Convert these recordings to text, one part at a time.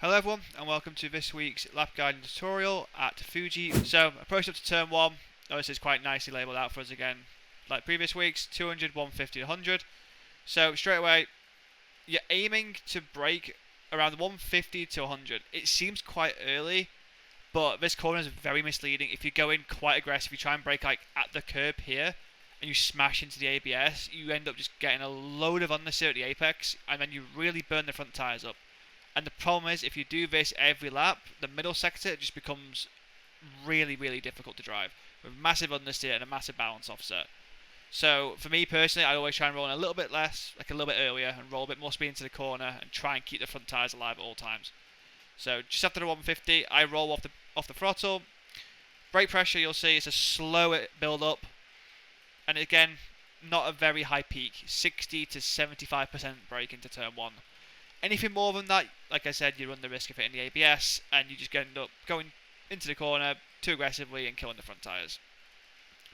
Hello everyone and welcome to this week's lap guiding tutorial at Fuji. So approach up to turn 1, this is quite nicely labelled out for us again like previous weeks, 200, 150, 100. So straight away you're aiming to brake around 150 to 100. It seems quite early, but this corner is very misleading. If you go in quite aggressive, you try and brake like at the curb here and you smash into the ABS, you end up just getting a load of understeer at the apex and then you really burn the front tyres up. And the problem is, if you do this every lap, the middle sector just becomes really, really difficult to drive with massive understeer and a massive balance offset. So for me personally, I always try and roll in a little bit less, like a little bit earlier, and roll a bit more speed into the corner and try and keep the front tyres alive at all times. So just after the 150, I roll off the throttle. Brake pressure, you'll see, it's a slow build up, and again, not a very high peak, 60 to 75% brake into turn 1. Anything more than that, like I said, you run the risk of hitting the ABS and you just end up going into the corner too aggressively and killing the front tyres.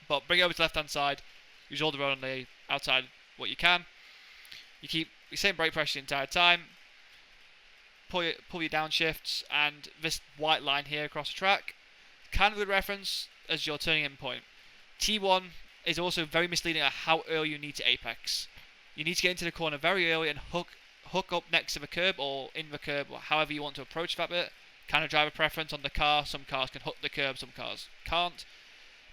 But bring it over to the left hand side, use all the road on the outside what you can. You keep the same brake pressure the entire time, pull your downshifts, and this white line here across the track, kind of a good reference as your turning in point. T1 is also very misleading at how early you need to apex. You need to get into the corner very early and hook up next to the curb or in the curb, or however you want to approach that bit. Kind of driver preference on the car. Some cars can hook the curb, some cars can't.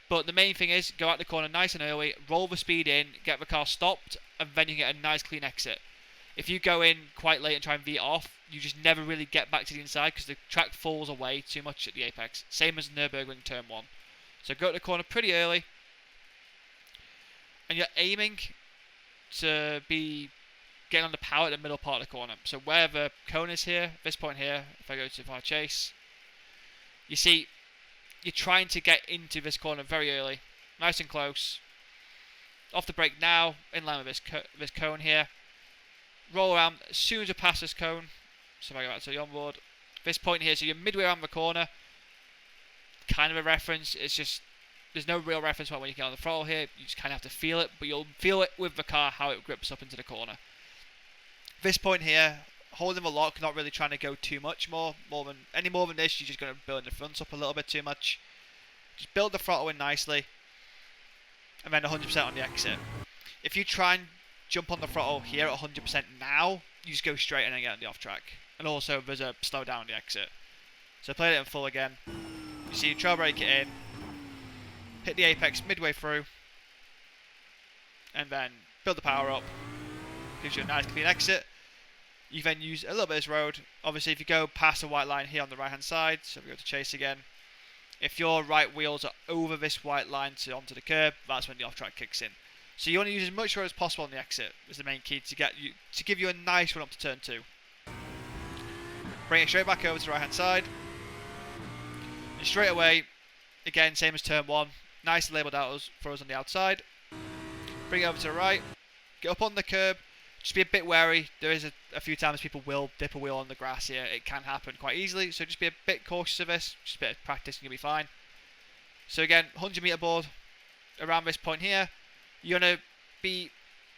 But the main thing is go out the corner nice and early, roll the speed in, get the car stopped, and then you get a nice clean exit. If you go in quite late and try and V off, you just never really get back to the inside because the track falls away too much at the apex. Same as Nürburgring turn 1. So go to the corner pretty early, and you're aiming to be getting on the power at the middle part of the corner. So where the cone is here, this point here, if I go to our chase, you see you're trying to get into this corner very early, nice and close. Off the brake now, in line with this cone here. Roll around as soon as you pass this cone. So if I go back to the onboard, this point here, so you're midway around the corner. Kind of a reference, it's just, there's no real reference when you get on the throttle here, you just kind of have to feel it, but you'll feel it with the car, how it grips up into the corner. This point here, holding the lock, not really trying to go too much more than this, you're just going to burn the fronts up a little bit too much. Just build the throttle in nicely, and then 100% on the exit. If you try and jump on the throttle here at 100% now, you just go straight and then get on the off track. And also there's a slow down on the exit. So play it in full again. You see you trail brake it in, hit the apex midway through, and then build the power up. Gives you a nice clean exit. You then use a little bit of this road. Obviously, if you go past the white line here on the right hand side, so we go to chase again. If your right wheels are over this white line onto the curb, that's when the off track kicks in. So you want to use as much road as possible on the exit. Is the main key to give you a nice run up to turn 2. Bring it straight back over to the right hand side, and straight away, again same as turn 1. Nice labelled out for us on the outside. Bring it over to the right. Get up on the curb. Just be a bit wary. There is a few times people will dip a wheel on the grass here. It can happen quite easily, so just be a bit cautious of this. Just a bit of practice and you'll be fine. So again, 100 meter board around this point here. You're going to be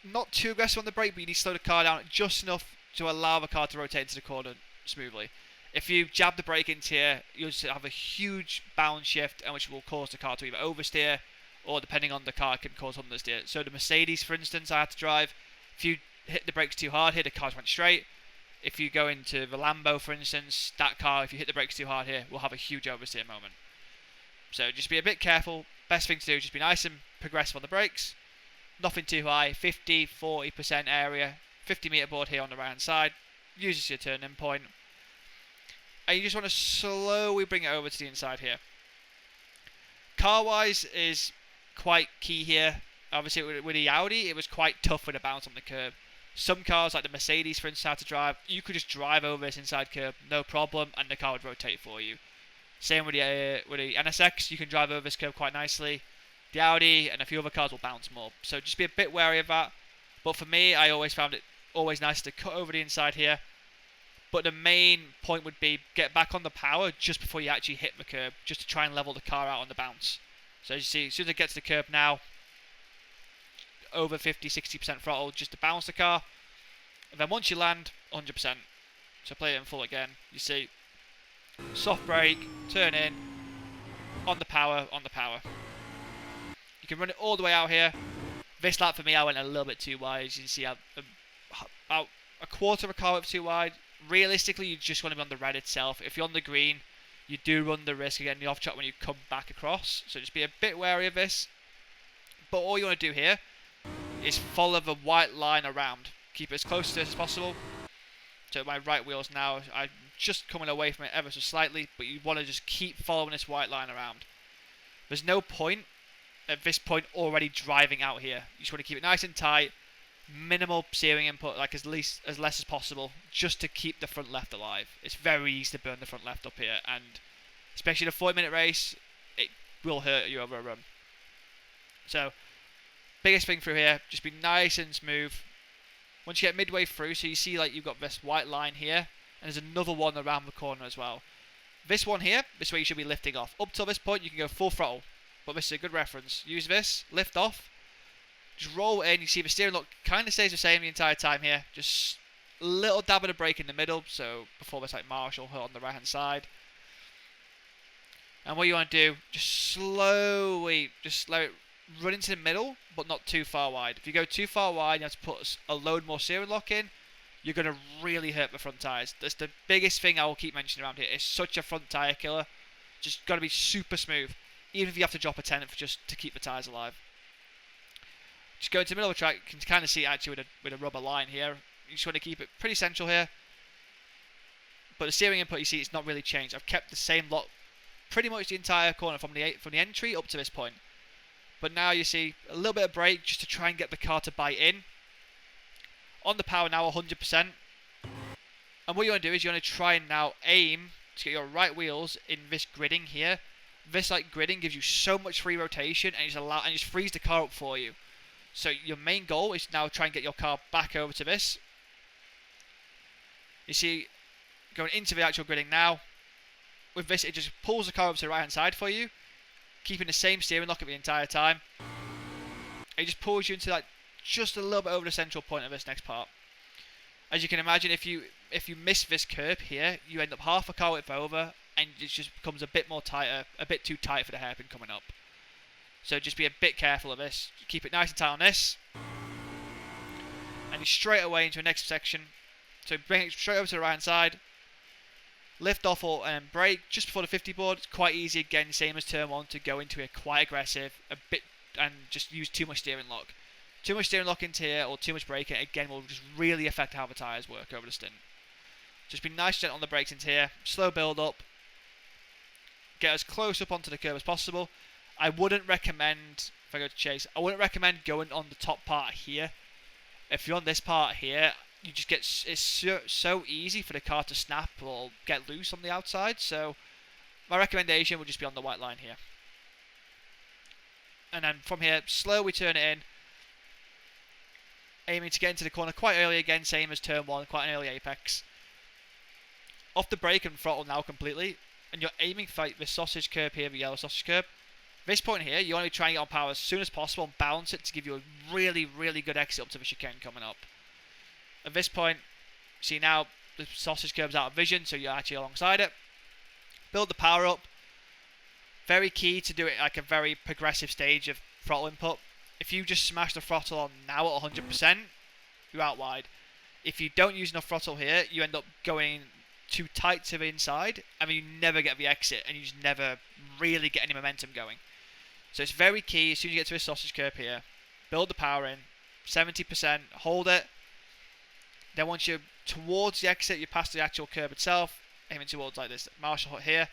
not too aggressive on the brake, but you need to slow the car down just enough to allow the car to rotate into the corner smoothly. If you jab the brake into here, you'll just have a huge bounce shift, which will cause the car to either oversteer, or depending on the car, it can cause understeer. So the Mercedes, for instance, I had to drive. If you hit the brakes too hard here, the cars went straight. If you go into the Lambo, for instance, that car, if you hit the brakes too hard here, will have a huge oversteer moment. So just be a bit careful. Best thing to do is just be nice and progressive on the brakes. Nothing too high, 50-40% area, 50 meter board here on the right hand side. Use this as your turning point. And you just want to slowly bring it over to the inside here. Car-wise is quite key here. Obviously with the Audi, it was quite tough with a bounce on the curb. Some cars like the Mercedes, for instance, how to drive, you could just drive over this inside curb, no problem, and the car would rotate for you. Same with the NSX, you can drive over this curb quite nicely. The Audi and a few other cars will bounce more, so just be a bit wary of that. But for me, I always found it always nice to cut over the inside here. But the main point would be get back on the power just before you actually hit the curb, just to try and level the car out on the bounce. So as you see, as soon as it gets to the curb now, over 50-60% throttle just to bounce the car. And then once you land, 100%. So play it in full again. You see, soft brake, turn in, on the power, on the power. You can run it all the way out here. This lap for me, I went a little bit too wide. As you can see, about a quarter of a car went too wide. Realistically, you just want to be on the red itself. If you're on the green, you do run the risk of getting the off track when you come back across. So just be a bit wary of this. But all you want to do here is follow the white line around. Keep it as close to this as possible. So my right wheel's now, I'm just coming away from it ever so slightly, but you want to just keep following this white line around. There's no point at this point already driving out here. You just want to keep it nice and tight, minimal steering input, like as less as possible, just to keep the front left alive. It's very easy to burn the front left up here, and especially in a 40-minute race, it will hurt you over a run. So, biggest thing through here, just be nice and smooth. Once you get midway through, so you see like you've got this white line here, and there's another one around the corner as well. This one here, this way you should be lifting off. Up till this point, you can go full throttle, but this is a good reference. Use this, lift off, just roll in. You see the steering lock kind of stays the same the entire time here. Just a little dab of the brake in the middle, so before this like marshal hit on the right hand side. And what you want to do, just slowly, just let it run into the middle, but not too far wide. If you go too far wide, you have to put a load more steering lock in. You're going to really hurt the front tyres. That's the biggest thing I will keep mentioning around here. It's such a front tyre killer. Just got to be super smooth, even if you have to drop a tenth just to keep the tyres alive. Just go into the middle of the track. You can kind of see it actually with a rubber line here. You just want to keep it pretty central here. But the steering input, you see, it's not really changed. I've kept the same lock pretty much the entire corner from the entry up to this point. But now you see a little bit of brake just to try and get the car to bite in. On the power now 100%. And what you want to do is you want to try and now aim to get your right wheels in this gridding here. This like gridding gives you so much free rotation and just frees the car up for you. So your main goal is now try and get your car back over to this. You see, going into the actual gridding now. With this, it just pulls the car over to the right hand side for you, keeping the same steering lock at the entire time. It just pulls you into like just a little bit over the central point of this next part. As you can imagine, if you miss this curb here, you end up half a car width over, and it just becomes a bit more tighter, a bit too tight for the hairpin coming up. So just be a bit careful of this. Keep it nice and tight on this, and you straight away into the next section. So bring it straight over to the right hand side. Lift off or brake just before the 50 board. It's quite easy again, same as turn 1, to go into it quite aggressive, a bit, and just use too much steering lock. Too much steering lock into here or too much braking again will just really affect how the tyres work over the stint. Just be nice and gentle on the brakes into here. Slow build up. Get as close up onto the curb as possible. I wouldn't recommend, if I go to chase, I wouldn't recommend going on the top part here. If you're on this part here, you just get, it's so easy for the car to snap or get loose on the outside. So my recommendation would just be on the white line here. And then from here, slowly turn it in. Aiming to get into the corner quite early again, same as turn 1, quite an early apex. Off the brake and throttle now completely. And you're aiming for the sausage curb here, the yellow sausage curb. This point here, you want to try and get on power as soon as possible and balance it to give you a really, really good exit up to the chicane coming up. At this point, see now the sausage curb's out of vision, so you're actually alongside it. Build the power up. Very key to do it like a very progressive stage of throttle input. If you just smash the throttle on now at 100%, you're out wide. If you don't use enough throttle here, you end up going too tight to the inside, and you never get the exit, and you just never really get any momentum going. So it's very key, as soon as you get to this sausage curb here, build the power in, 70%, hold it. Then once you're towards the exit, you pass the actual curb itself, aiming towards like this marshal hut here.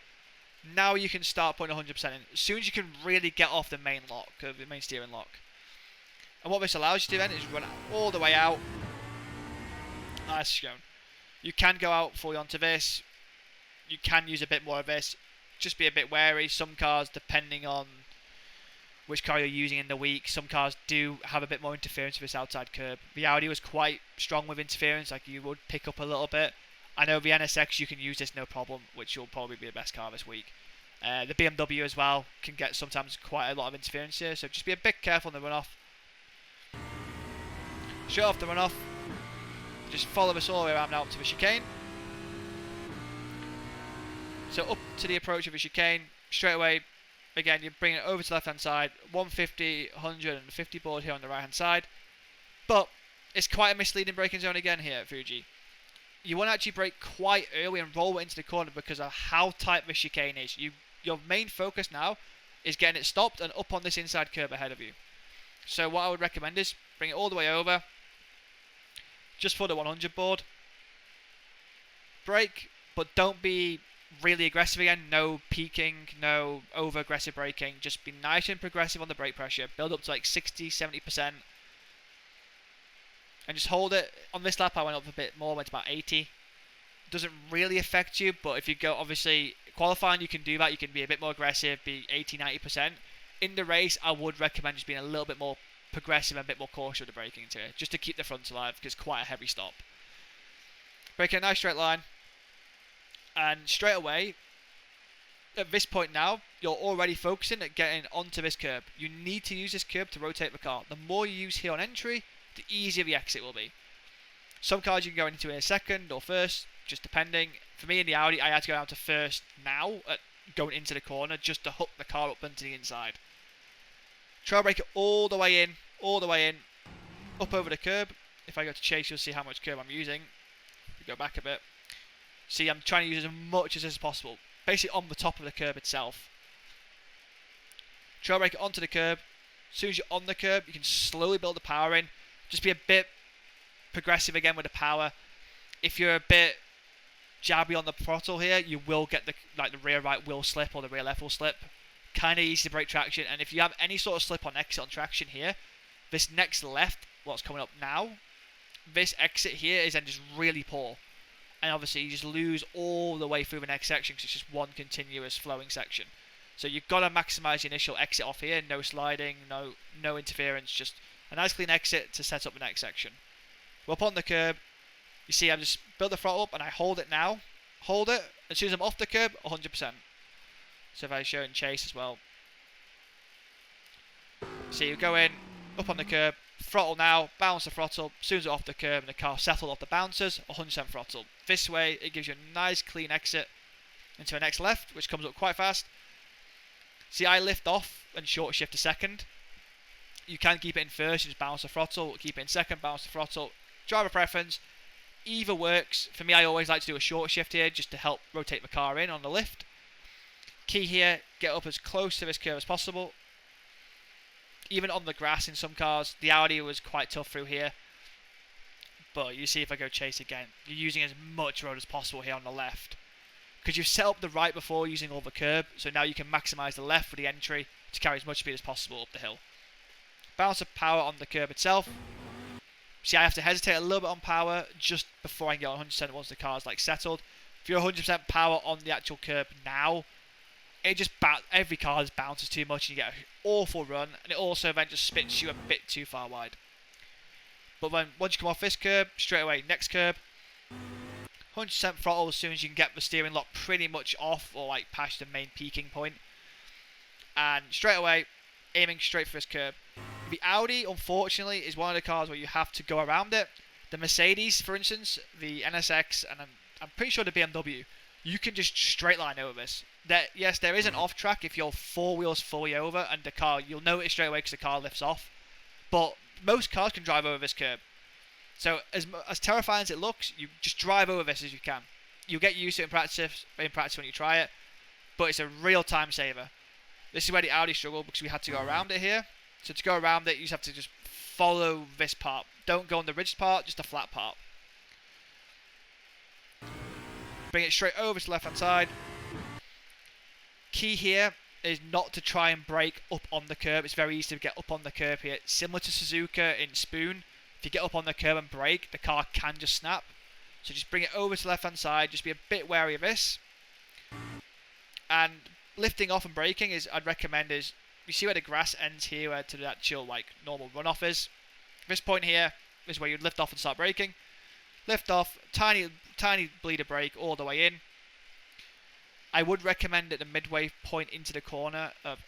Now you can start putting 100% in. As soon as you can really get off the main lock, the main steering lock. And what this allows you to do then is run all the way out. Nice shown. You can go out fully onto this. You can use a bit more of this. Just be a bit wary. Some cars, depending on which car you're using in the week, some cars do have a bit more interference with this outside curb. The Audi was quite strong with interference, like you would pick up a little bit. I know the NSX, you can use this no problem, which will probably be the best car this week. The BMW as well can get sometimes quite a lot of interference here, so just be a bit careful on the runoff. Shut off the runoff. Just follow us all the way around now up to the chicane. So up to the approach of a chicane, straight away, again, you're bringing it over to the left hand side, 150, 150 board here on the right hand side. But it's quite a misleading braking zone again here at Fuji. You want to actually brake quite early and roll it into the corner because of how tight the chicane is. Your main focus now is getting it stopped and up on this inside curb ahead of you. So what I would recommend is bring it all the way over, just for the 100 board. Brake, but don't be really aggressive again. No peaking, no over aggressive braking. Just be nice and progressive on the brake pressure. Build up to like 60-70%. And just hold it. On this lap I went up a bit more, went to about 80. Doesn't really affect you, but if you go, obviously, qualifying you can do that. You can be a bit more aggressive, be 80-90%. In the race, I would recommend just being a little bit more progressive and a bit more cautious with the braking here, just to keep the front alive, because it's quite a heavy stop. Braking a nice straight line. And straight away, at this point now, you're already focusing at getting onto this curb. You need to use this curb to rotate the car. The more you use here on entry, the easier the exit will be. Some cars you can go into in a second or first, just depending. For me in the Audi, I had to go down to first now, at going into the corner, just to hook the car up into the inside. Trail brake it all the way in, up over the curb. If I go to chase, you'll see how much curb I'm using. If we go back a bit. See, I'm trying to use as much as this is possible. Basically on the top of the curb itself. Trail brake it onto the curb. As soon as you're on the curb, you can slowly build the power in. Just be a bit progressive again with the power. If you're a bit jabby on the throttle here, you will get the rear right will slip or the rear left will slip. Kind of easy to break traction. And if you have any sort of slip on exit on traction here, this next left, what's coming up now, this exit here is then just really poor. And obviously you just lose all the way through the next section because it's just one continuous flowing section. So you've got to maximise the initial exit off here. No sliding, no interference, just a nice clean exit to set up the next section. We're up on the curb. You see I've just built the throttle up and I hold it now. Hold it. As soon as I'm off the curb, 100%. So if I show in chase as well. See, you go in, up on the curb, throttle now, bounce the throttle. As soon as it's off the curb and the car settled off the bouncers, 100% throttle. This way, it gives you a nice clean exit into the next left, which comes up quite fast. See, I lift off and short shift to second. You can keep it in first, you just bounce the throttle. Keep it in second, bounce the throttle. Driver preference, either works. For me, I always like to do a short shift here just to help rotate the car in on the lift. Key here, get up as close to this curve as possible. Even on the grass in some cars, the Audi was quite tough through here. But you see if I go chase again, you're using as much road as possible here on the left. Because you've set up the right before using all the curb, so now you can maximise the left for the entry to carry as much speed as possible up the hill. Balance of power on the curb itself. See, I have to hesitate a little bit on power just before I can get on 100% once the car's settled. If you're 100% power on the actual curb now, it just every car just bounces too much and you get an awful run, and it also then just spits you a bit too far wide. But then once you come off this curb, straight away next curb, 100% throttle as soon as you can get the steering lock pretty much off or past the main peaking point, and straight away aiming straight for this curb. The Audi, unfortunately, is one of the cars where you have to go around it. The Mercedes, for instance, the NSX, and I'm pretty sure the BMW, you can just straight line over this. Yes, there is an off track if you're four wheels fully over and the car, you'll notice straight away because the car lifts off. But most cars can drive over this curb. So as terrifying as it looks, you just drive over this as you can. You'll get used to it in practice when you try it, but it's a real time saver. This is where the Audi struggled because we had to go around it here. So to go around it, you just have to just follow this part. Don't go on the ridged part, just the flat part. Bring it straight over to the left hand side. Key here is not to try and brake up on the curb. It's very easy to get up on the curb here. Similar to Suzuka in Spoon, if you get up on the curb and brake, the car can just snap. So just bring it over to the left hand side. Just be a bit wary of this. And lifting off and braking I'd recommend is, you see where the grass ends here where to the actual normal runoff is. This point here is where you'd lift off and start braking. Lift off, tiny bleeder brake all the way in. I would recommend at the midway point into the corner of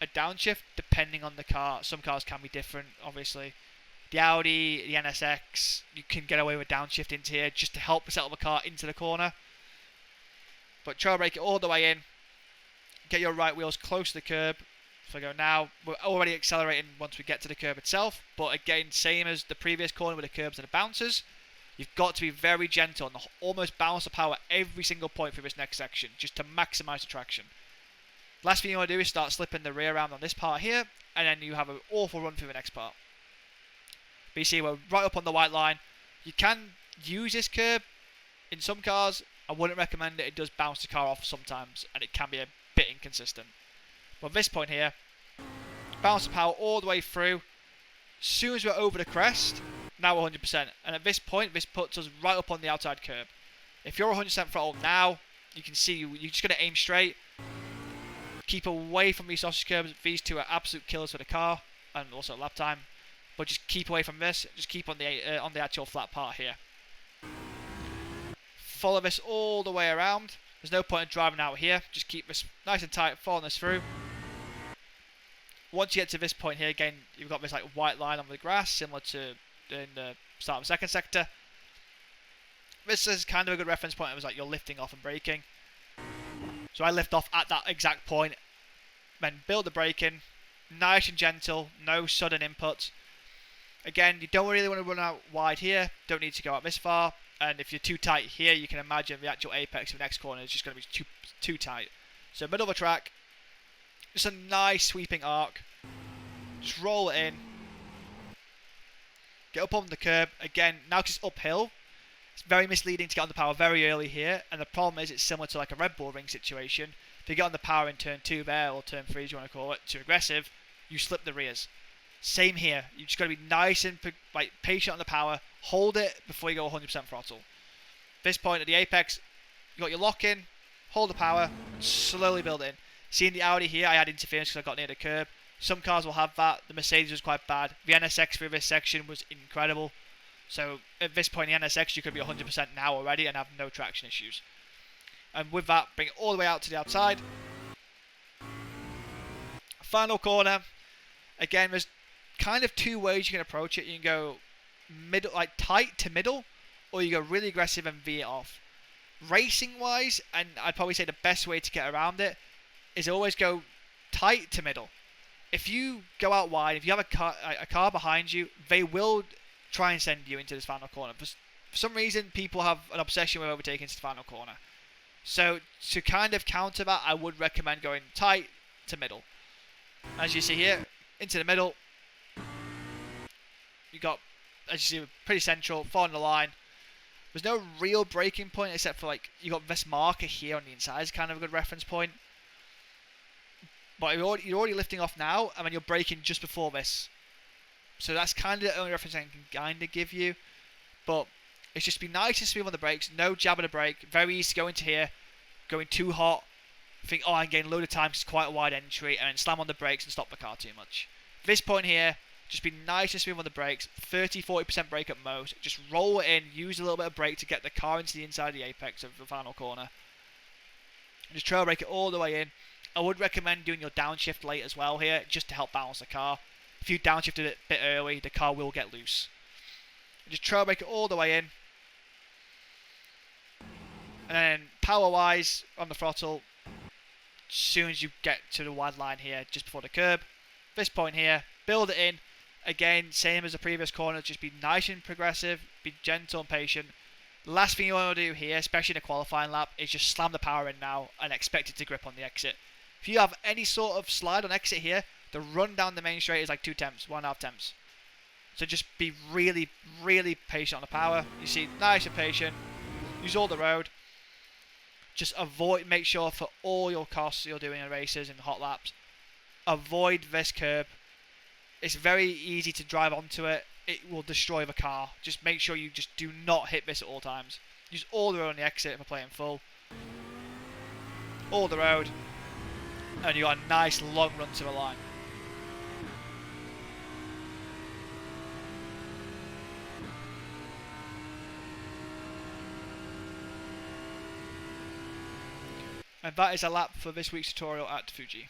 a downshift, depending on the car. Some cars can be different, obviously. The Audi, the NSX, you can get away with downshift into here just to help settle the car into the corner. But trail brake it all the way in. Get your right wheels close to the curb. So I go now. We're already accelerating once we get to the curb itself. But again, same as the previous corner with the curbs and the bouncers. You've got to be very gentle and almost balance the power every single point for this next section, just to maximise the traction. Last thing you want to do is start slipping the rear around on this part here, and then you have an awful run through the next part. But you see, we're right up on the white line. You can use this curb in some cars. I wouldn't recommend it. It does bounce the car off sometimes, and it can be a bit inconsistent. But at this point here, bounce the power all the way through. As soon as we're over the crest, now we're 100%. And at this point, this puts us right up on the outside curb. If you're 100% throttle now, you can see you're just going to aim straight. Keep away from these sausage curbs. These two are absolute killers for the car and also lap time. But just keep away from this. Just keep on the actual flat part here. Follow this all the way around. There's no point in driving out here. Just keep this nice and tight, following this through. Once you get to this point here, again, you've got this like white line on the grass, similar to in the start of the second sector. This is kind of a good reference point. It was like you're lifting off and braking. So I lift off at that exact point, then build the braking, nice and gentle, no sudden input. Again, you don't really want to run out wide here, don't need to go out this far, and if you're too tight here, you can imagine the actual apex of the next corner is just going to be too tight. So middle of the track, just a nice sweeping arc, just roll it in, get up on the curb, again, now because it's uphill, it's very misleading to get on the power very early here, and the problem is it's similar to like a Red Bull ring situation. If you get on the power in turn 2 there, or turn 3 as you want to call it, too aggressive, you slip the rears. Same here, you just got to be nice and like patient on the power, hold it before you go 100% throttle. This point at the apex, you got your lock in, hold the power, slowly build it in. Seeing the Audi here, I had interference because I got near the curb. Some cars will have that, the Mercedes was quite bad. The NSX through this section was incredible. So at this point in the NSX, you could be 100% now already and have no traction issues. And with that, bring it all the way out to the outside. Final corner. Again, there's kind of two ways you can approach it. You can go middle, like tight to middle, or you go really aggressive and V it off. Racing wise, and I'd probably say the best way to get around it is always go tight to middle. If you go out wide, if you have a car behind you, they will try and send you into this final corner. For some reason, people have an obsession with overtaking into the final corner. So to kind of counter that, I would recommend going tight to middle. As you see here, into the middle, you got, as you see, pretty central, following the line. There's no real braking point except for like you got this marker here on the inside is kind of a good reference point. But you're already lifting off now, and then you're braking just before this. So that's kind of the only reference I can kind of give you. But it's just be nice and smooth on the brakes, no jab of the brake, very easy to go into here, going too hot, think, oh, I'm getting a load of time because it's quite a wide entry, and then slam on the brakes and stop the car too much. This point here, just be nice and smooth on the brakes, 30-40% brake at most, just roll it in, use a little bit of brake to get the car into the inside of the apex of the final corner. And just trail brake it all the way in. I would recommend doing your downshift late as well here, just to help balance the car. If you downshifted it a bit early, the car will get loose. And just trail brake it all the way in. And then power-wise, on the throttle, as soon as you get to the wide line here, just before the curb, this point here, build it in. Again, same as the previous corner, just be nice and progressive, be gentle and patient. The last thing you want to do here, especially in a qualifying lap, is just slam the power in now and expect it to grip on the exit. If you have any sort of slide on exit here, the run down the main straight is like 2 temps, 1.5 temps. So just be really, really patient on the power. You see, nice and patient. Use all the road. Just avoid, make sure for all your costs you're doing in races and hot laps, avoid this curb. It's very easy to drive onto it. It will destroy the car. Just make sure you just do not hit this at all times. Use all the road on the exit if we're playing full. All the road. And you got a nice long run to the line. And that is a lap for this week's tutorial at Fuji.